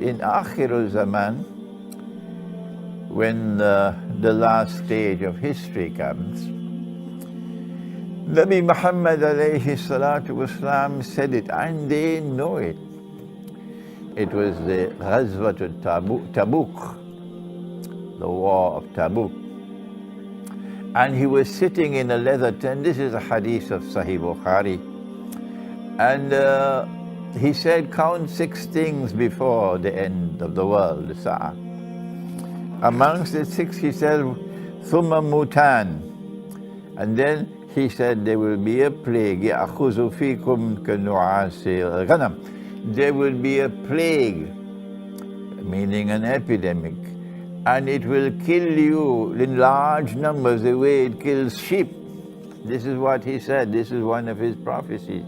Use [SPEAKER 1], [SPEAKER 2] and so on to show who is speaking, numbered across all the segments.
[SPEAKER 1] in Akhirul Zaman, when the last stage of history comes, Nabi Muhammad alayhi salatu wasalam said it, and they know it. It was the Ghazwat Tabuk, the war of Tabuk. And he was sitting in a leather tent. This is a hadith of Sahih Bukhari. And he said, count 6 things before the end of the world, the Sa'ah. Amongst the 6, he said, Thumma Mutan. And then he said, there will be a plague. يَأْخُذُ فِيكُمْ كَنُعَاسِ الْغَنَمِ. There will be a plague, meaning an epidemic. And it will kill you in large numbers the way it kills sheep. This is what he said. This is one of his prophecies.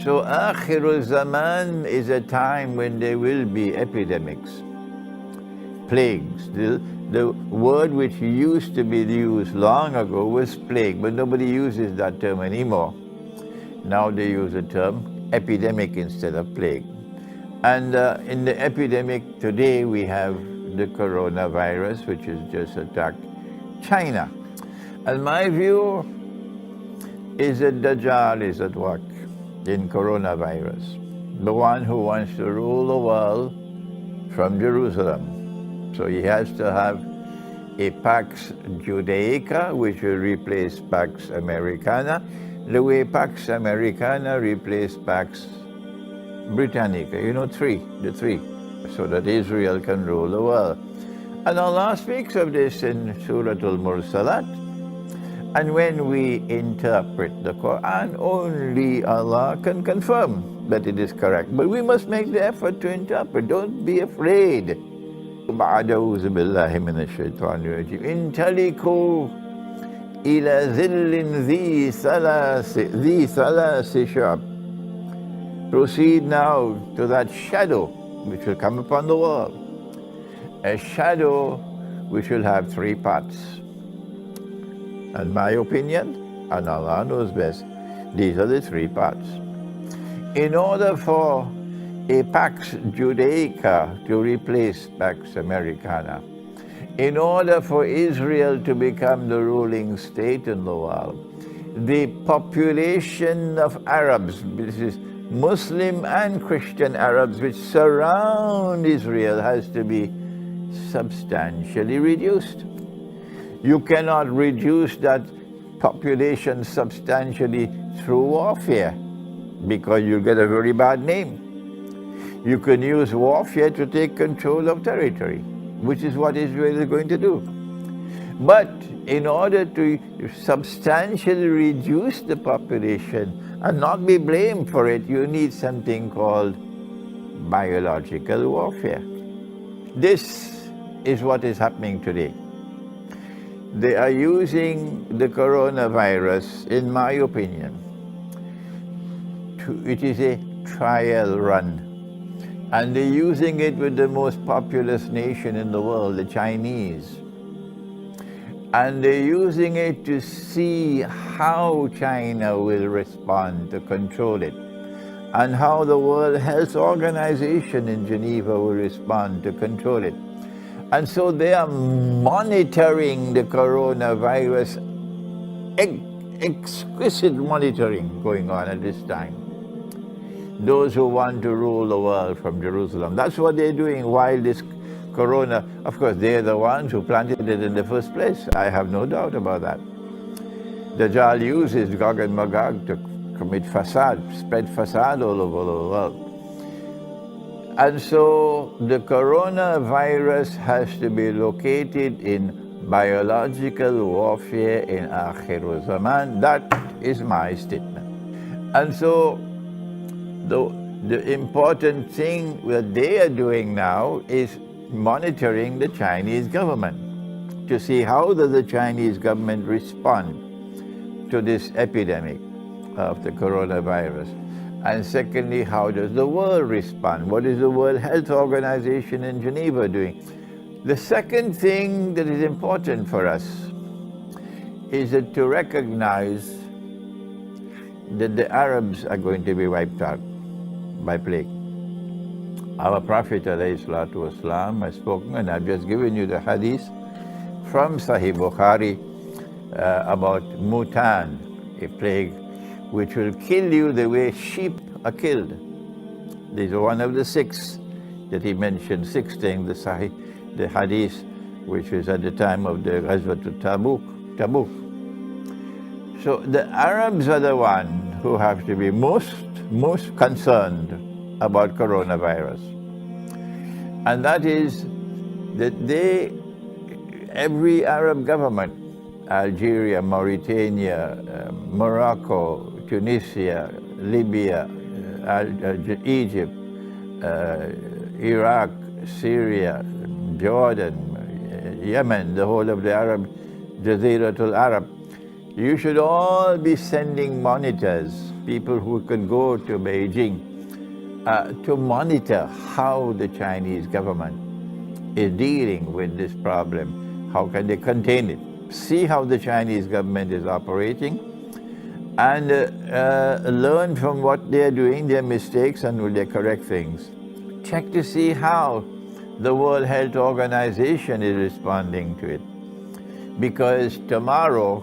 [SPEAKER 1] So Akhirul Zaman is a time when there will be epidemics, plagues. The word which used to be used long ago was plague, but nobody uses that term anymore. Now they use the term epidemic instead of plague. And in the epidemic today we have the coronavirus, which has just attacked China. And my view is that Dajjal is at work in coronavirus, the one who wants to rule the world from Jerusalem. So he has to have a Pax Judaica, which will replace Pax Americana, the way Pax Americana replaced Pax Britannica, the three, so that Israel can rule the world. And Allah speaks of this in Surah Al-Mursalat. And when we interpret the Quran, only Allah can confirm that it is correct. But we must make the effort to interpret. Don't be afraid. أعوذ بالله من الشيطان الرجيم انطلقوا إلى ظل ذي ثلاث شعب. Proceed now to that shadow which will come upon the world. A shadow which will have 3 parts. In my opinion, and Allah knows best, these are the 3 parts. In order for a Pax Judaica to replace Pax Americana, in order for Israel to become the ruling state in the world, the population of Arabs, this is Muslim and Christian Arabs which surround Israel, has to be substantially reduced. You cannot reduce that population substantially through warfare, because you'll get a very bad name. You can use warfare to take control of territory, which is what Israel is going to do. But in order to substantially reduce the population and not be blamed for it, you need something called biological warfare. This is what is happening today. They are using the coronavirus, in my opinion, it is a trial run. And they're using it with the most populous nation in the world, the Chinese. And they're using it to see how China will respond to control it, and how the World Health Organization in Geneva will respond to control it. And so they are monitoring the coronavirus, exquisite monitoring going on at this time. Those who want to rule the world from Jerusalem. That's what they're doing while this corona, of course, they're the ones who planted it in the first place. I have no doubt about that. Dajjal uses Gog and Magog to commit fasad, spread fasad all over the world. And so the coronavirus has to be located in biological warfare in Akhirul Zaman. That is my statement. And so the important thing that they are doing now is monitoring the Chinese government to see how does the Chinese government respond to this epidemic of the coronavirus. And secondly, how does the world respond? What is the World Health Organization in Geneva doing? The second thing that is important for us is that to recognize that the Arabs are going to be wiped out by plague. Our Prophet ﷺ has spoken, and I've just given you the hadith from Sahih Bukhari about mutan, a plague which will kill you the way sheep are killed. These are one of the six that he mentioned, six things, the hadith, which is at the time of the Ghazwat Tabuk. So the Arabs are the ones who have to be most concerned about coronavirus. And that is that every Arab government, Algeria, Mauritania, Morocco, Tunisia, Libya, Egypt, Iraq, Syria, Jordan, Yemen, the whole of the Arab, Jaziratul Arab, you should all be sending monitors, people who can go to Beijing, to monitor how the Chinese government is dealing with this problem. How can they contain it? See how the Chinese government is operating, and learn from what they are doing, their mistakes, and will they correct things. Check to see how the World Health Organization is responding to it. Because tomorrow,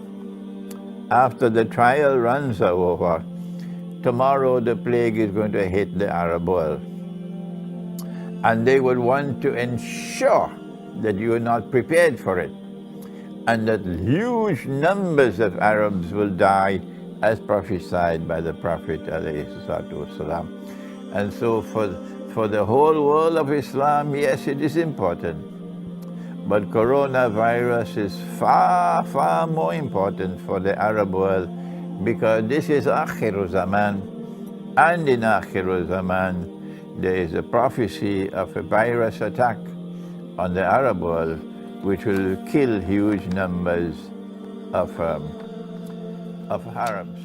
[SPEAKER 1] after the trial runs are over, tomorrow the plague is going to hit the Arab world. And they will want to ensure that you are not prepared for it, and that huge numbers of Arabs will die as prophesied by the Prophet ﷺ. And so for the whole world of Islam, yes, it is important. But coronavirus is far, far more important for the Arab world, because this is Akhiru Zaman. And in Akhiru Zaman, there is a prophecy of a virus attack on the Arab world, which will kill huge numbers of Arabs.